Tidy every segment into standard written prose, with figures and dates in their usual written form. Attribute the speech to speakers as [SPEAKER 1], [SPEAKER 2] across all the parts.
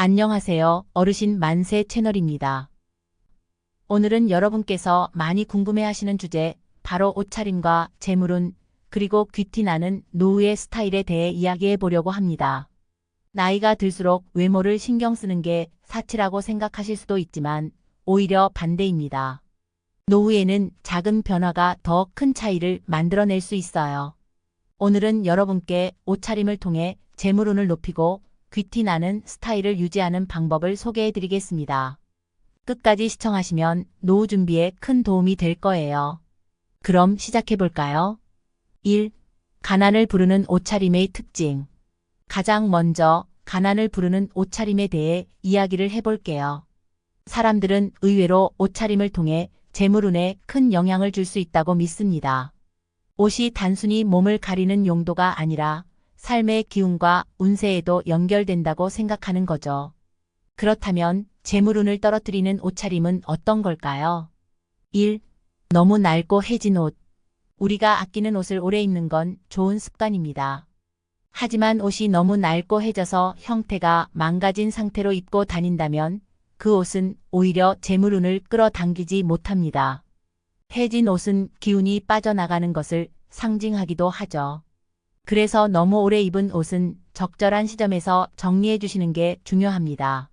[SPEAKER 1] 안녕하세요. 어르신 만세 채널입니다. 오늘은 여러분께서 많이 궁금해하시는 주제, 바로 옷차림과 재물운, 그리고 귀티 나는 노후의 스타일에 대해 이야기해 보려고 합니다. 나이가 들수록 외모를 신경 쓰는 게 사치라고 생각하실 수도 있지만 오히려 반대입니다. 노후에는 작은 변화가 더 큰 차이를 만들어낼 수 있어요. 오늘은 여러분께 옷차림을 통해 재물운을 높이고 귀티 나는 스타일을 유지하는 방법을 소개해 드리겠습니다. 끝까지 시청하시면 노후 준비에 큰 도움이 될 거예요. 그럼 시작해 볼까요? 1. 가난을 부르는 옷차림의 특징. 가장 먼저 가난을 부르는 옷차림에 대해 이야기를 해볼게요. 사람들은 의외로 옷차림을 통해 재물운에 큰 영향을 줄 수 있다고 믿습니다. 옷이 단순히 몸을 가리는 용도가 아니라 삶의 기운과 운세에도 연결된다고 생각하는 거죠. 그렇다면 재물운을 떨어뜨리는 옷차림은 어떤 걸까요? 1. 너무 낡고 해진 옷. 우리가 아끼는 옷을 오래 입는 건 좋은 습관입니다. 하지만 옷이 너무 낡고 해져서 형태가 망가진 상태로 입고 다닌다면 그 옷은 오히려 재물운을 끌어당기지 못합니다. 해진 옷은 기운이 빠져나가는 것을 상징하기도 하죠. 그래서 너무 오래 입은 옷은 적절한 시점에서 정리해 주시는 게 중요합니다.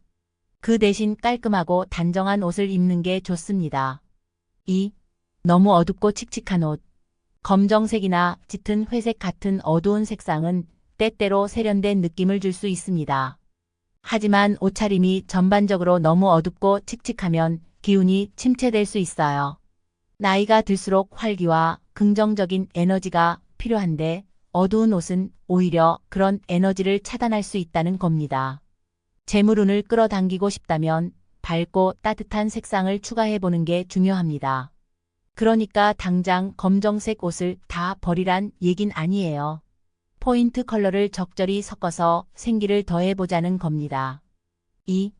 [SPEAKER 1] 그 대신 깔끔하고 단정한 옷을 입는 게 좋습니다. 2. 너무 어둡고 칙칙한 옷. 검정색이나 짙은 회색 같은 어두운 색상은 때때로 세련된 느낌을 줄 수 있습니다. 하지만 옷차림이 전반적으로 너무 어둡고 칙칙하면 기운이 침체될 수 있어요. 나이가 들수록 활기와 긍정적인 에너지가 필요한데 어두운 옷은 오히려 그런 에너지를 차단할 수 있다는 겁니다. 재물운을 끌어당기고 싶다면 밝고 따뜻한 색상을 추가해 보는 게 중요합니다. 그러니까 당장 검정색 옷을 다 버리란 얘긴 아니에요. 포인트 컬러를 적절히 섞어서 생기를 더해 보자는 겁니다. 2.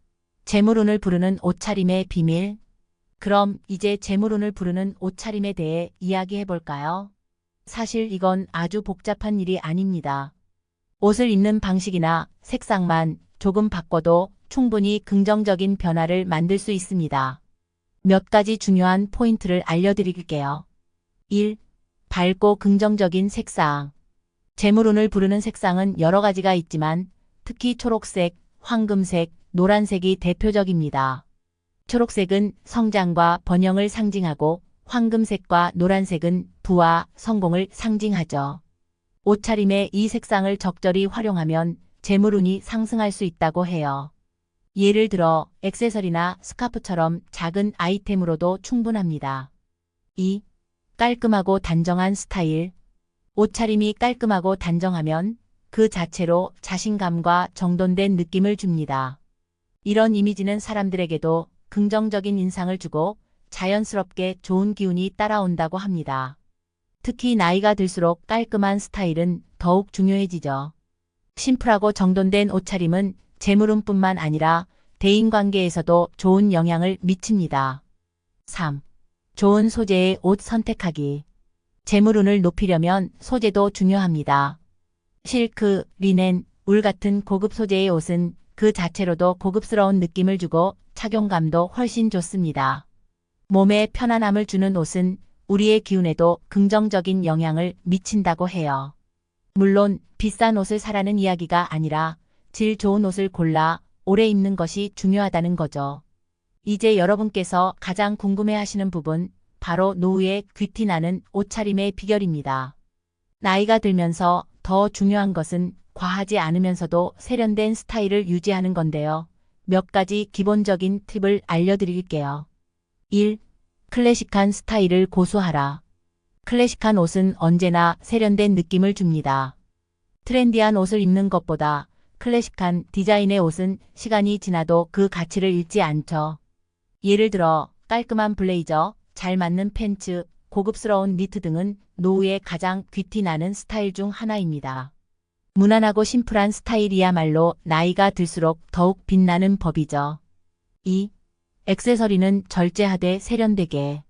[SPEAKER 1] 재물운을 부르는 옷차림의 비밀. 그럼 이제 재물운을 부르는 옷차림에 대해 이야기해 볼까요? 사실 이건 아주 복잡한 일이 아닙니다. 옷을 입는 방식이나 색상만 조금 바꿔도 충분히 긍정적인 변화를 만들 수 있습니다. 몇 가지 중요한 포인트를 알려드릴게요. 1. 밝고 긍정적인 색상. 재물운을 부르는 색상은 여러 가지가 있지만 특히 초록색, 황금색, 노란색이 대표적입니다. 초록색은 성장과 번영을 상징하고 황금색과 노란색은 부와 성공을 상징하죠. 옷차림에 이 색상을 적절히 활용하면 재물운이 상승할 수 있다고 해요. 예를 들어 액세서리나 스카프처럼 작은 아이템으로도 충분합니다. 2. 깔끔하고 단정한 스타일. 옷차림이 깔끔하고 단정하면 그 자체로 자신감과 정돈된 느낌을 줍니다. 이런 이미지는 사람들에게도 긍정적인 인상을 주고 자연스럽게 좋은 기운이 따라온다고 합니다. 특히 나이가 들수록 깔끔한 스타일은 더욱 중요해지죠. 심플하고 정돈된 옷차림은 재물운뿐만 아니라 대인관계에서도 좋은 영향을 미칩니다. 3. 좋은 소재의 옷 선택하기. 재물운을 높이려면 소재도 중요합니다. 실크, 리넨, 울 같은 고급 소재의 옷은 그 자체로도 고급스러운 느낌을 주고 착용감도 훨씬 좋습니다. 몸에 편안함을 주는 옷은 우리의 기운에도 긍정적인 영향을 미친다고 해요. 물론 비싼 옷을 사라는 이야기가 아니라 질 좋은 옷을 골라 오래 입는 것이 중요하다는 거죠. 이제 여러분께서 가장 궁금해하시는 부분, 바로 노후에 귀티 나는 옷차림의 비결입니다. 나이가 들면서 더 중요한 것은 과하지 않으면서도 세련된 스타일을 유지하는 건데요. 몇 가지 기본적인 팁을 알려드릴게요. 1. 클래식한 스타일을 고수하라. 클래식한 옷은 언제나 세련된 느낌을 줍니다. 트렌디한 옷을 입는 것보다 클래식한 디자인의 옷은 시간이 지나도 그 가치를 잃지 않죠. 예를 들어 깔끔한 블레이저, 잘 맞는 팬츠, 고급스러운 니트 등은 노후에 가장 귀티 나는 스타일 중 하나입니다. 무난하고 심플한 스타일이야말로 나이가 들수록 더욱 빛나는 법이죠. 2. 액세서리는 절제하되 세련되게.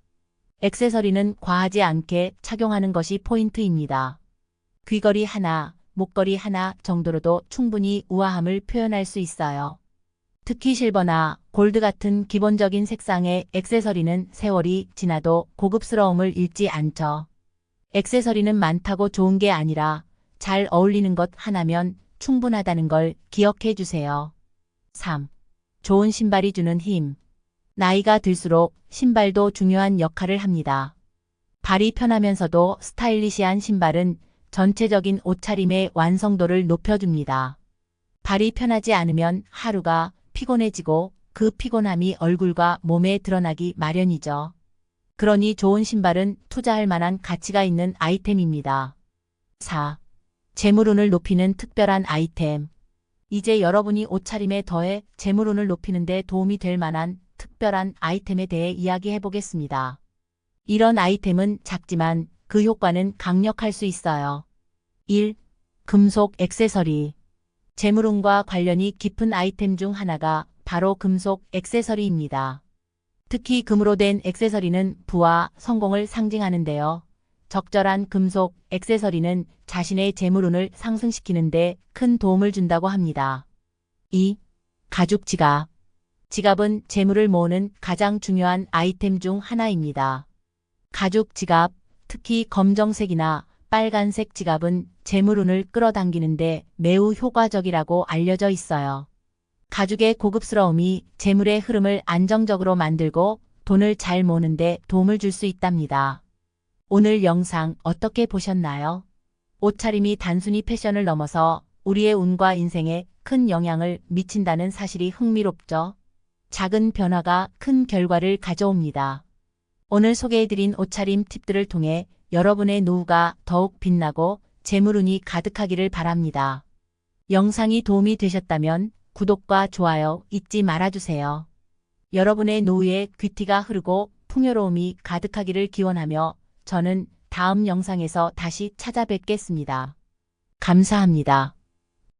[SPEAKER 1] 액세서리는 과하지 않게 착용하는 것이 포인트입니다. 귀걸이 하나, 목걸이 하나 정도로도 충분히 우아함을 표현할 수 있어요. 특히 실버나 골드 같은 기본적인 색상의 액세서리는 세월이 지나도 고급스러움을 잃지 않죠. 액세서리는 많다고 좋은 게 아니라 잘 어울리는 것 하나면 충분하다는 걸 기억해 주세요. 3. 좋은 신발이 주는 힘. 나이가 들수록 신발도 중요한 역할을 합니다. 발이 편하면서도 스타일리시한 신발은 전체적인 옷차림의 완성도를 높여줍니다. 발이 편하지 않으면 하루가 피곤해지고 그 피곤함이 얼굴과 몸에 드러나기 마련이죠. 그러니 좋은 신발은 투자할 만한 가치가 있는 아이템입니다. 4. 재물운을 높이는 특별한 아이템. 이제 여러분이 옷차림에 더해 재물운을 높이는 데 도움이 될 만한 특별한 아이템에 대해 이야기해 보겠습니다. 이런 아이템은 작지만 그 효과는 강력할 수 있어요. 1. 금속 액세서리. 재물운과 관련이 깊은 아이템 중 하나가 바로 금속 액세서리입니다. 특히 금으로 된 액세서리는 부와 성공을 상징하는데요. 적절한 금속 액세서리는 자신의 재물운을 상승시키는 데 큰 도움을 준다고 합니다. 2. 가죽 지갑. 지갑은 재물을 모으는 가장 중요한 아이템 중 하나입니다. 가죽 지갑, 특히 검정색이나 빨간색 지갑은 재물운을 끌어당기는데 매우 효과적이라고 알려져 있어요. 가죽의 고급스러움이 재물의 흐름을 안정적으로 만들고 돈을 잘 모으는데 도움을 줄 수 있답니다. 오늘 영상 어떻게 보셨나요? 옷차림이 단순히 패션을 넘어서 우리의 운과 인생에 큰 영향을 미친다는 사실이 흥미롭죠? 작은 변화가 큰 결과를 가져옵니다. 오늘 소개해드린 옷차림 팁들을 통해 여러분의 노후가 더욱 빛나고 재물운이 가득하기를 바랍니다. 영상이 도움이 되셨다면 구독과 좋아요 잊지 말아주세요. 여러분의 노후에 귀티가 흐르고 풍요로움이 가득하기를 기원하며 저는 다음 영상에서 다시 찾아뵙겠습니다. 감사합니다.